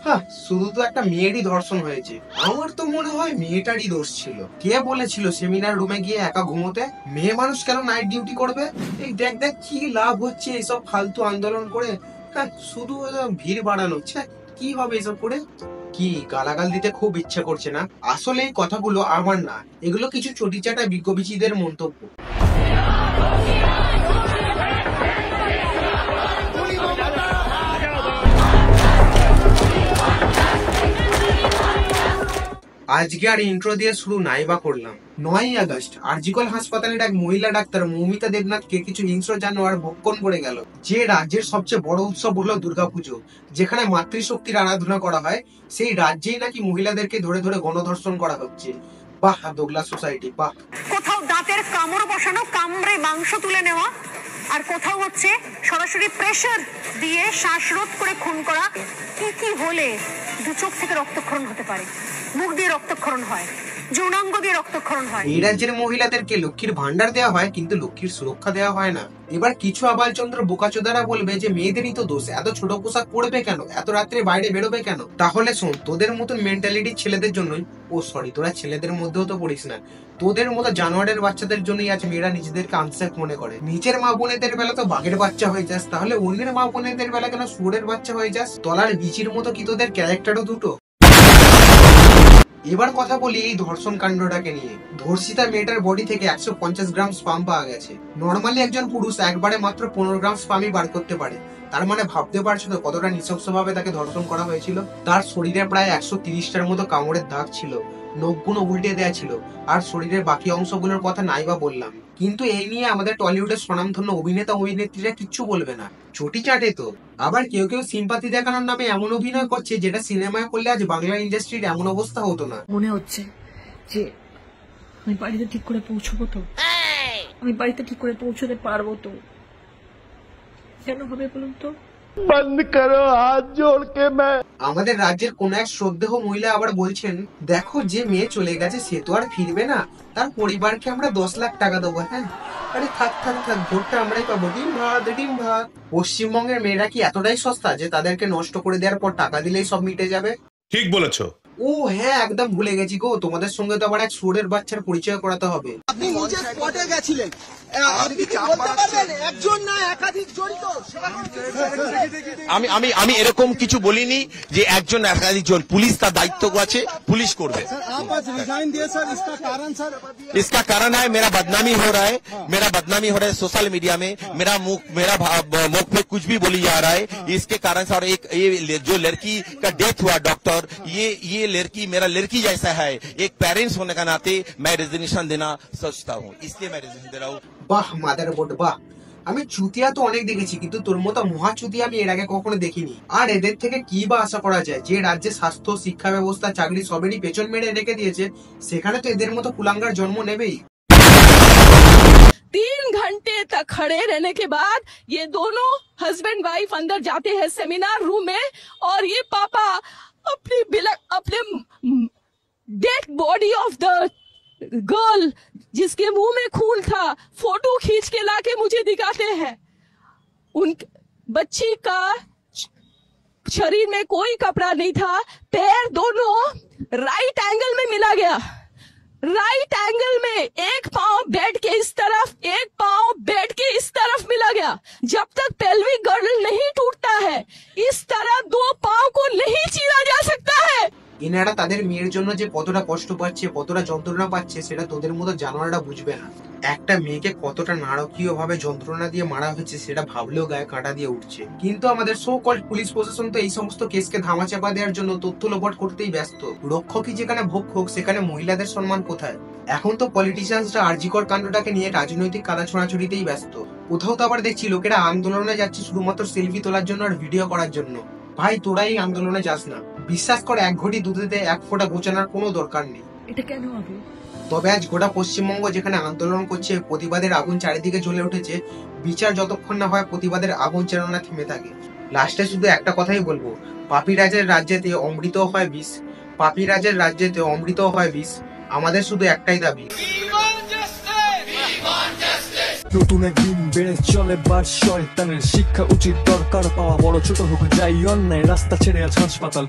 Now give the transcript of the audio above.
হ্যাঁ, শুধু তো একটা মেয়েরই ধর্ষণ হয়েছে। আমার তো মনে হয় মেয়েটারই দোষ ছিল। কে বলেছিল সেমিনার রুমে গিয়ে একা ঘুমোতে? মেয়ে মানুষ কেন নাইট ডিউটি করবে? এই দেখ দেখ কি লাভ হচ্ছে এইসব ফালতু আন্দোলন করে। হ্যাঁ, শুধু ভিড় বাড়ানো। কি হবে এসব করে? কি গালাগাল দিতে খুব ইচ্ছে করছে না? আসলে এই কথাগুলো আমার না, এগুলো কিছু চটিচাটা বিজ্ঞবিচিদের মন্তব্য। আজকে আর ইন্ট্রো দিয়ে শুরু নাই বা করলাম। 9ই আগস্ট আরজিকর হাসপাতালের এক মহিলা ডাক্তার মৌমিতা দেবনাথকে কিছু হিংস্র জানোয়ার ভক্ষণ করে গেল। যে রাজ্যের সবচেয়ে বড় উৎসব হলো দুর্গাপুজো, যেখানে মাতৃশক্তির আরাধনা করা হয়, সেই রাজ্যেই নাকি মহিলাদেরকে ধরে ধরে গণধর্ষণ করা হচ্ছে। বাহ দোগলা সোসাইটি, বাহ। কোথাও দাঁতের কামড় বসানো, কামড়ে মাংস তুলে নেওয়া, আর কোথাও হচ্ছে সরাসরি প্রেসার দিয়ে শ্বাসরোধ করে খুন করা। কি কি হলে দু চোখ থেকে রক্তক্ষরণ হতে পারে, মুখ দিয়ে রক্তক্ষরণ হয়, যৌনাঙ্গ দিয়ে রক্তক্ষরণ হয়। এই রাজ্যের মহিলাদেরকে লক্ষ্মীর ভান্ডার দেওয়া হয়, কিন্তু লক্ষ্মীর সুরক্ষা দেওয়া হয় না। এবার কিছু আবালচন্দ্র বোকাচোদারা বলবে যে মেয়েদেরই তো দোষ, এত ছোট পোশাক পরবে কেন, এত রাত্রে বাইরে বেরোবে কেন? তাহলে শোন, তোদের মতন মেন্টালিটি ছেলেদের জন্যই, তোরা ছেলেদের মধ্যেও তো পড়িস না, তোদের মতো জানোয়ারের বাচ্চাদের জন্যই আজ মেয়েরা নিজেদেরকে আনসেফ মনে করে। নিজের মা বোনেদের বেলা তো বাঘের বাচ্চা হয়ে যাস, তাহলে অন্যের মা বোনেদের বেলা কেন শুয়োরের বাচ্চা হয়ে যাস? তলার বিচির মতো কি তোদের ক্যারেক্টারও দুটো? এবার কথা বলি এই ধর্ষণ কাণ্ডটাকে নিয়ে। ধর্ষিতা মেয়েটার বডি থেকে 150 গ্রাম স্পাম পাওয়া গেছে। নর্মালি একজন পুরুষ একবারে মাত্র 15 গ্রাম স্পামই বার করতে পারে। তার মানে ভাবতে পারছো তো কতটা নৃশংসভাবে তাকে ধর্ষণ করা হয়েছিল। তার শরীরে প্রায় 130টার মতো কামড়ের দাগ ছিল, নখগুলো উল্টে দেয়া ছিল, আর শরীরের বাকি অংশগুলোর কথা নাই বা বললাম। কিন্তু এই নিয়ে আমাদের টলিউডের স্বনামধন্য অভিনেতা অভিনেত্রীরা কিচ্ছু বলবে না, চটি চাটে তো। আবার কেউ কেউ সিম্পাথি দেখানোর নামে এমন অভিনয় করছে যেটা সিনেমায় করলে আজ বাংলা ইন্ডাস্ট্রির এমন অবস্থা হতো না। মনে হচ্ছে যে আমি বাড়িতে ঠিক করে পৌঁছবো তো, আমি বাড়িতে ঠিক করে পৌঁছতে পারবো তো। কেন হবে বলুন তো? বন্ধ করো হাত জোড় কে। আমাদের রাজ্যের কোন এক শ্রদ্ধেয় মহিলা আবার বলছেন, দেখো যে মেয়ে চলে গেছে সে তো আর ফিরবে না, তার পরিবারকে আমরা 10 লাখ টাকা দেবো। হ্যাঁ, আরে থাক থাক থাক, ভোটটা আমরাই পাবো, ডিম ভাত ডিম ভাত। পশ্চিমবঙ্গের মেয়েরা কি এতটাই সস্তা যে তাদেরকে নষ্ট করে দেওয়ার পর টাকা দিলেই সব মিটে যাবে? ঠিক বলেছো। ও হ্যাঁ, একদম ভুলে গেছি গো, তোমাদের সঙ্গে তো আবার এক শুয়োরের বাচ্চার পরিচয় করাতে হবে। আপনি নিজে স্পটে গেছিলেন, আপনি কি বলতে পারবেন একজন না একাধিক জড়িত? আমি এরকম কিছু বলিনি যে একজন একাধিক জন, পুলিশ তার দায়িত্ব আছে, পুলিশ করবে। इसका कारण है मेरा बदनामी हो रहा है, मेरा बदनामी हो रहा है सोशल मीडिया में, मेरा मुख पे कुछ भी बोली जा रहा है, इसके कारण से। और एक ये जो लड़की का डेथ हुआ डॉक्टर, ये लड़की मेरा लड़की जैसा है, एक पेरेंट्स होने का नाते मैं रेजिग्नेशन देना सोचता हूँ, इसलिए मैं रेजिग्नेशन दे रहा हूँ। বাহ মাদারবোর্ড বাহ। আমি চুতিয়া তো অনেক দেখেছি, কিন্তু তোর মতো মহা চুতিয়া আমি এর আগে কখনো দেখিনি। আর এদের থেকে কি বা আশা করা যায়? যে রাজ্যে স্বাস্থ্য, শিক্ষা ব্যবস্থা, চাকরি সবেরই পেছন মেরে রেখে দিয়েছে, সেখানে তো এদের মতো কুলাঙ্গার জন্ম নেবেই। 3 घंटे तक खड़े रहने के बाद ये दोनों हस्बैंड वाइफ अंदर जाते हैं सेमिनार रूम में, और ये पापा अपने dead body of the girl जिसके मुंह में खून था फोटो खींच के लाके मुझे दिखाते हैं। उन बच्ची का शरीर में कोई कपड़ा नहीं था, पैर दोनों राइट एंगल में मिला गया, राइट एंगल में एक पांव बेड के इस तरफ, एक पांव बेड के इस तरफ मिला गया। जब तक पेल्विक गर्डल नहीं टूटता है, इस तरह 2 पांव को नहीं चीरा जा सकता है। এনারা তাদের মেয়ের জন্য যে কতটা কষ্ট পাচ্ছে, কতটা যন্ত্রণা পাচ্ছে, সেটা তোদের মতো জানোয়াররা বুঝবে না। একটা মেয়েকে কতটা নারকীয় ভাবে যন্ত্রণা দিয়ে মারা হয়েছে সেটা ভাবলেও গায়ে কাঁটা দিয়ে উঠছে। কিন্তু আমাদের সো কল্ড পুলিশ প্রশাসন তো এই সমস্ত কেসকে ধামাচাপা দেওয়ার জন্য তথ্য লোপাট করতেই ব্যস্ত। রক্ষকই যেখানে ভক্ষক, সেখানে মহিলাদের সম্মান কোথায়? এখন তো পলিটিশিয়ানসরা আরজিকর কাণ্ডটাকে নিয়ে রাজনৈতিক কাদা ছোঁড়াছুড়িতেই ব্যস্ত। কোথাও তো আবার দেখছি লোকেরা আন্দোলনে যাচ্ছে শুধুমাত্র সেলফি তোলার জন্য আর ভিডিও করার জন্য। ভাই তোরা এই আন্দোলনে যাস না, বিশ্বাস করে 1 ঘটি দুধেতে 1 ফোঁটা গোচানোর কোনো দরকার নেই। এটা কেন হবে? তবে আজ গোটা পশ্চিমবঙ্গ যেখানে আন্দোলন করছে, প্রতিবাদের আগুন চারিদিকে জ্বলে উঠেছে, বিচার যতক্ষণ না হয় প্রতিবাদের আগুন যেন না থেমে থাকে। লাস্টে শুধু একটা কথাই বলবো, পাপী রাজের রাজ্যেতে অমৃত হয় বিষ, পাপী রাজের রাজ্যেতে অমৃত হয় বিষ। আমাদের শুধু একটাই দাবি, নতুন একদিন বেড়ে চলে বার শয়তানের শিক্ষা উচিত দরকার পাওয়া বড় ছোট হোক যাই অন্যায় রাস্তা ছেড়ে আজ হাসপাতাল